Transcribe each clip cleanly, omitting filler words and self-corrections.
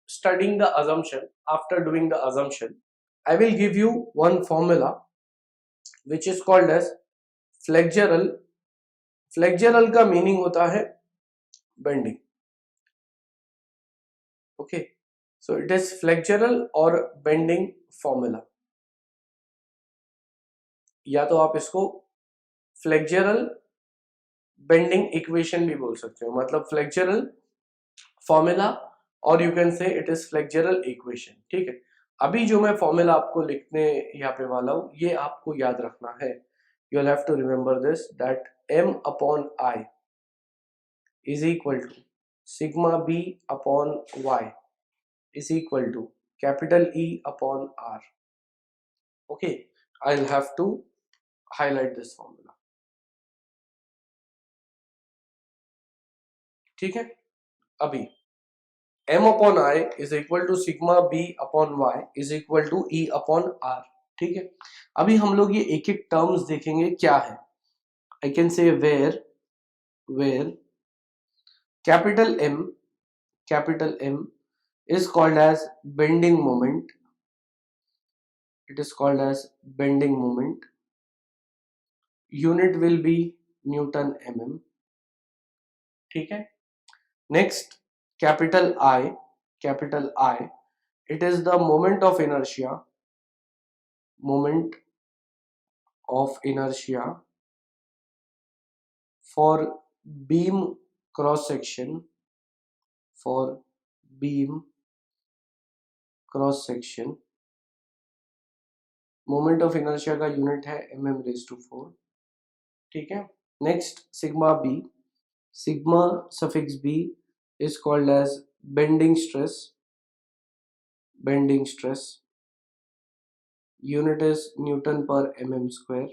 studying the assumption, after doing the assumption, I will give you one formula which is called as flexural. Flexural का meaning होता है bending. Okay, so it is flexural और bending formula, या तो आप इसको flexural bending equation भी बोल सकते हो, मतलब फ्लेक्चरल फॉर्मूला, और you can say it is flexural equation. ठीक है, अभी जो मैं फॉर्मूला आपको लिखने यहाँ पे वाला हूँ, ये आपको याद रखना है. You will have to remember this, that m upon I is equal to sigma b upon y is equal to capital E upon R. Okay, I'll have to highlight this formula. ठीक है, अभी m upon I is equal to sigma b upon y is equal to E upon R. ठीक है, अभी हम लोग ये एक एक टर्म्स देखेंगे क्या है. I can say where capital M is called as bending moment. It is called as bending moment. Unit will be Newton mm. ठीक है, next capital I, it is the moment of inertia for beam cross section, moment of inertia का unit है mm⁴. ठीक है, next sigma suffix b is called as bending stress. Unit is Newton per mm².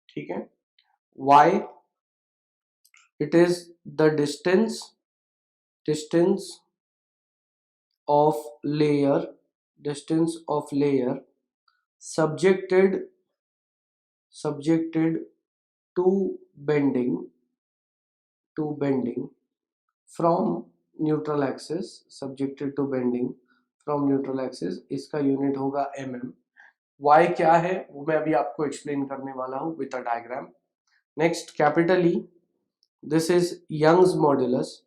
ठीक है, y, it is the distance of layer subjected to bending from neutral axis. इसका unit होगा mm. y क्या है वो मैं अभी आपको एक्सप्लेन करने वाला हूँ with a diagram. Next capital E, this is Young's modulus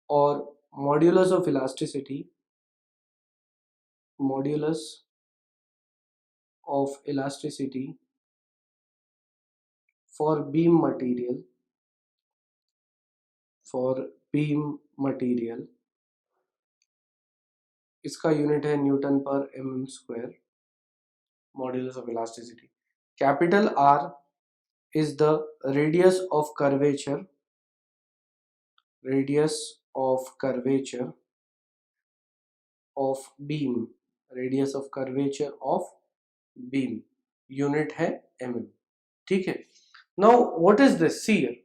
और modulus of elasticity for beam material. इसका यूनिट है न्यूटन पर mm². Modulus of elasticity. Capital R is the radius of curvature of beam. Unit है mm. ठीक है, now what is this? See here,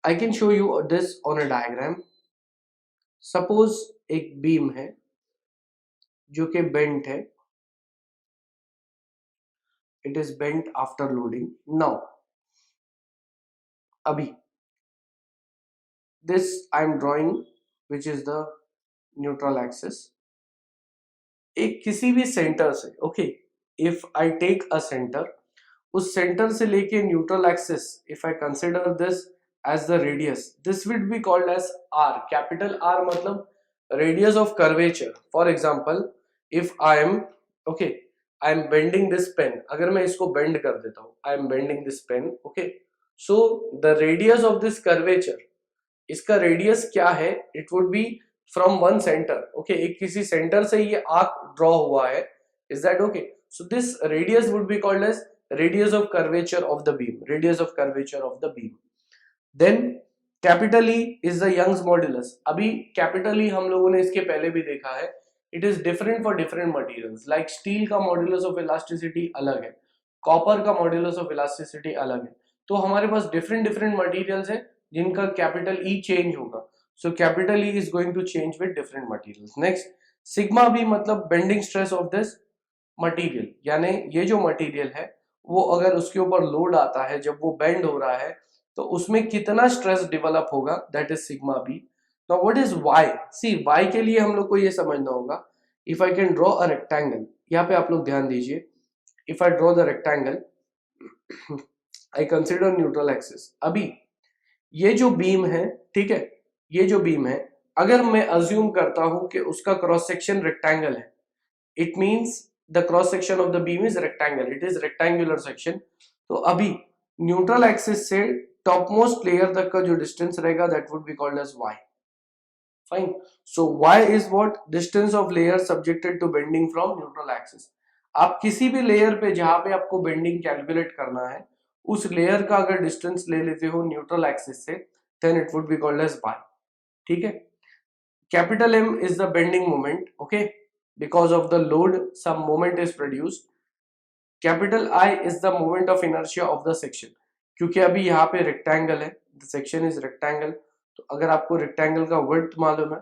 I can show you this on a diagram. Suppose एक beam है जो कि bent है. It is bent after loading. Now abhi this I am drawing which is the neutral axis. एक किसी भी centre से, okay, if I take a center, उस सेंटर से लेके neutral axis, if I consider this as the radius, this would be called as R. Capital R मतलब radius of curvature. For example, if I am bending this pen, अगर मैं इसको bend कर देता हूँ, I am bending this pen, okay, so the radius of this curvature, इसका radius क्या है? It would be from one center, okay, एक किसी सेंटर से ये आर्क ड्रॉ हुआ है. Is that okay? So this radius would be called as radius of curvature of the beam. Then capital E is the Young's modulus. अभी capital E हम लोगों ने इसके पहले भी देखा है. It is different for different materials. Like steel का modulus of elasticity अलग है, copper का modulus of elasticity अलग है. तो हमारे पास different materials है जिनका capital E change होगा. So capital E is going to change with different materials. Next, sigma B मतलब bending stress of this material, यानी ये जो मटीरियल है वो अगर उसके ऊपर लोड आता है, जब वो बेंड हो रहा है, तो उसमें कितना स्ट्रेस डेवलप होगा, that is sigma b. Now what is y? See y के लिए हम लोग को ये समझना होगा, if I can draw a rectangle, यहाँ पे आप लोग ध्यान दीजिए, if I draw the rectangle, I consider neutral axis. अभी ये जो बीम है, ठीक है, ये जो बीम है, अगर मैं अज्यूम करता हूं कि उसका क्रॉस सेक्शन रेक्टेंगल है, it means the cross section of the beam is rectangle, it is rectangular section. तो अभी न्यूट्रल एक्सिस से टॉप मोस्ट लेयर तक का जो डिस्टेंस रहेगा, that would be called as y. Fine. So y is what? Distance of layer subjected to bending from neutral axis. आप किसी भी लेयर पे जहां पे आपको बेंडिंग कैलकुलेट करना है, उस लेयर का अगर डिस्टेंस ले लेते हो न्यूट्रल एक्सिस से, then it would be called as y. ठीक है। Capital M is the bending moment, okay? Because of the load, some moment is produced. Capital I is the moment of inertia of the section. क्योंकि अभी यहाँ पे rectangle है, the section is rectangle, तो अगर आपको rectangle का width मालूम है,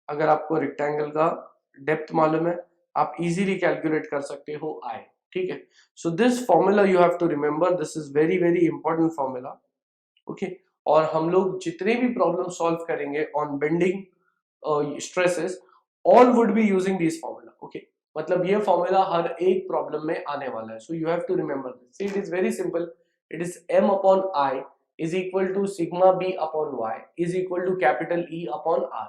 अगर आपको rectangle का depth मालूम है, आप easily calculate कर सकते हो I, ठीक है? So this formula you have to remember, this is very very important formula, okay? और हम लोग जितने भी problem solve करेंगे on bending stresses, all would be using this formula, okay? मतलब ये फॉर्मूला हर एक प्रॉब्लम में आने वाला है, so you have to remember this. It is very simple, it is m upon I is equal to sigma b upon y is equal to capital E upon r,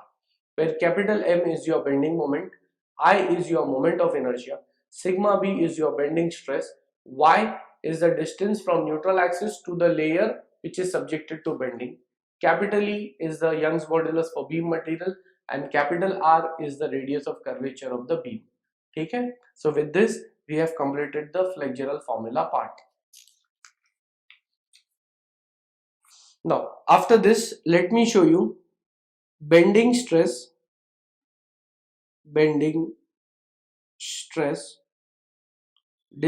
where capital M is your bending moment, I is your moment of inertia, sigma b is your bending stress, y is the distance from neutral axis to the layer which is subjected to bending, capital E is the Young's modulus for beam material, and capital R is the radius of curvature of the beam. ठीक है? So with this we have completed the flexural formula part. Now after this let me show you bending stress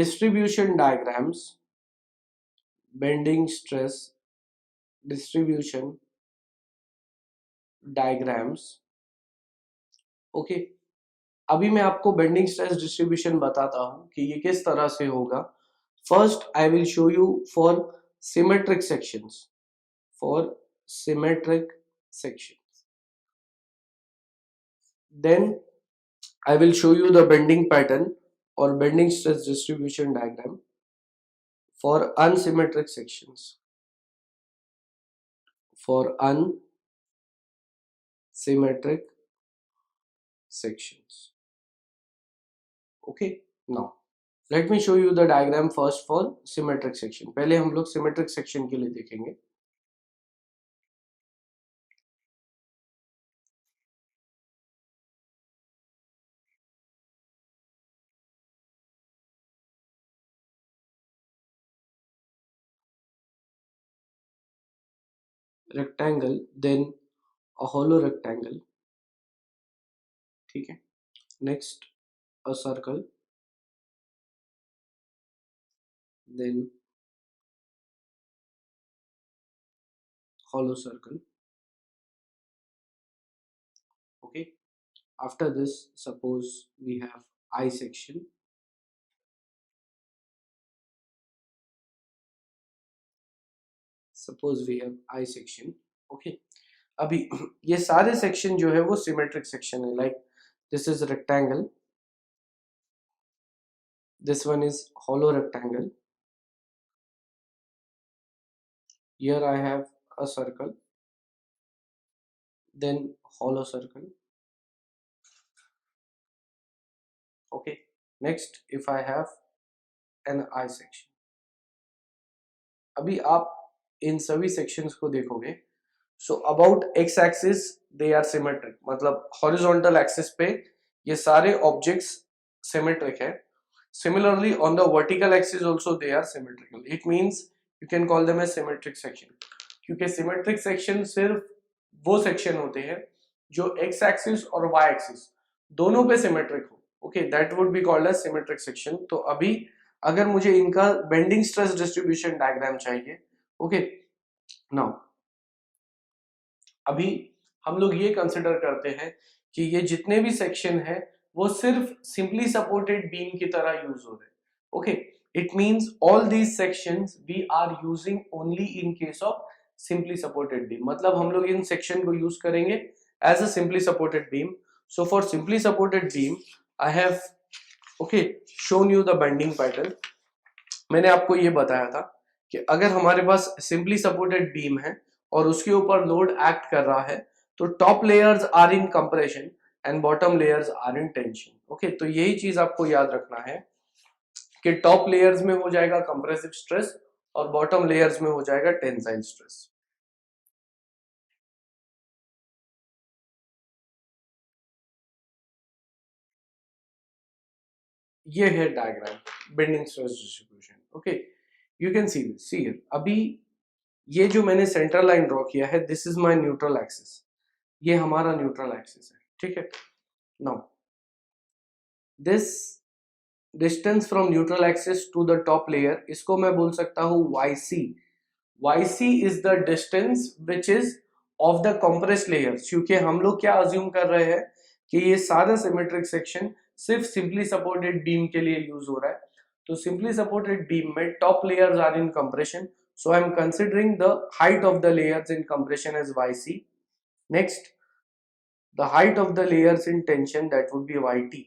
distribution diagrams, bending stress distribution diagrams, okay? अभी मैं आपको bending stress distribution बताता हूं कि ये किस तरह से होगा। First I will show you for symmetric sections, for symmetric sections, then I will show you the bending pattern or bending stress distribution diagram for unsymmetric sections, for unsymmetric sections, okay? Now let me show you the diagram first for symmetric section. पहले हम लोग symmetric section के लिए देखेंगे। rectangle, then a hollow rectangle, ठीक है? Next a circle, then hollow circle, okay? After this, suppose we have I section, suppose we have I section, okay? अभी ये सारे सेक्शन जो है वो सिमेट्रिक सेक्शन है, like this is rectangle, this one is hollow rectangle, here I have a circle, then hollow circle, okay? Next if I have an I section, अभी आप इन सभी सेक्शंस को देखोगे, so about x axis they are symmetric, मतलब horizontal axis पे ये सारे objects symmetric है। Similarly on the vertical axis also they are symmetrical, it means you can call them as symmetric section, क्योंकि सिमेट्रिक सेक्शन सिर्फ वो section होते हैं जो एक्स एक्सिस और वाई एक्सिस दोनों पे सिमेट्रिक हो, okay? That would be called as symmetric section. तो अभी अगर मुझे इनका बेंडिंग स्ट्रेस डिस्ट्रीब्यूशन डायग्राम चाहिए, ओके? नाउ अभी हम लोग ये कंसिडर करते हैं कि ये जितने भी सेक्शन है वो सिर्फ सिंपली सपोर्टेड बीम की तरह यूज हो रहे हैं, okay? It means all these sections we are using only in case of simply supported beam. मतलब हम लोग इन section को use करेंगे as a simply supported beam. So for simply supported beam I have shown you the bending pattern. मैंने आपको ये बताया था कि अगर हमारे पास सिंपली सपोर्टेड बीम है और उसके ऊपर लोड एक्ट कर रहा है तो top layers are in compression and bottom layers are in tension. Okay, तो यही चीज आपको याद रखना है कि टॉप लेयर्स में हो जाएगा कंप्रेसिव स्ट्रेस और बॉटम लेयर्स में हो जाएगा टेंसाइल स्ट्रेस. ये है diagram bending stress distribution. Okay, you can see this. See here, अभी ये जो मैंने सेंट्रल लाइन ड्रॉ किया है, this is my neutral axis. ये हमारा न्यूट्रल एक्सिस है, ठीक है. Now this distance from neutral axis to the top layer, इसको मैं बोल सकता हूं yc. yc इज the distance which is of the compressed layer. क्योंकि हम लोग क्या अज्यूम कर रहे हैं कि ये सारा सिमेट्रिक सेक्शन सिर्फ सिंपली सपोर्टेड बीम के लिए यूज हो रहा है. तो सिंपली सपोर्टेड बीम में top layers are in compression, so I am considering the height of the layers in compression as yc. Next, the height of the layers in tension, that would be yt.